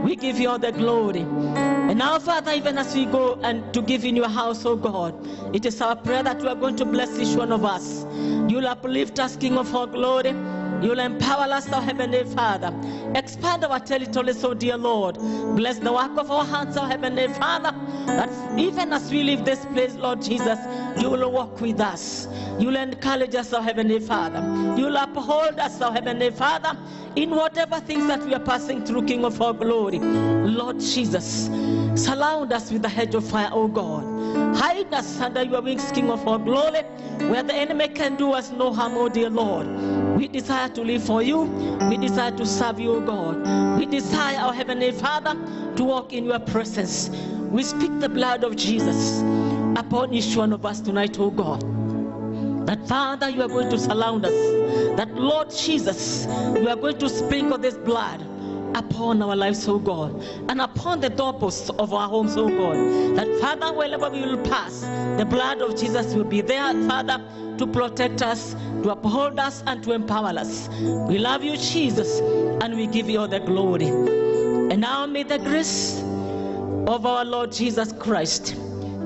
We give you all the glory. And now, Father, even as we go and to give in your house, oh God, it is our prayer that you are going to bless each one of us. You will uplift us, King of all glory. You will empower us, our Heavenly Father. Expand our territories, oh dear Lord. Bless the work of our hands, our Heavenly Father. That even as we leave this place, Lord Jesus, you will walk with us. You will encourage us, our Heavenly Father. You will uphold us, our Heavenly Father, in whatever things that we are passing through, King of all glory. Lord Jesus, surround us with the hedge of fire, oh God. Hide us under your wings, King of all glory, where the enemy can do us no harm, oh dear Lord. We desire to live for you. We desire to serve you, O God. We desire, our Heavenly Father, to walk in your presence. We speak the blood of Jesus upon each one of us tonight, O God. That, Father, you are going to surround us. That, Lord Jesus, you are going to sprinkle this blood upon our lives, oh God, and upon the doorposts of our homes, oh God. That, Father, wherever we will pass, the blood of Jesus will be there, Father, to protect us, to uphold us, and to empower us. We love you, Jesus, and we give you all the glory. And now may the grace of our Lord Jesus Christ,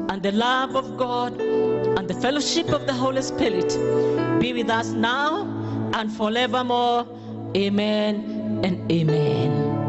and the love of God and the fellowship of the Holy Spirit be with us now and forevermore. Amen and amen.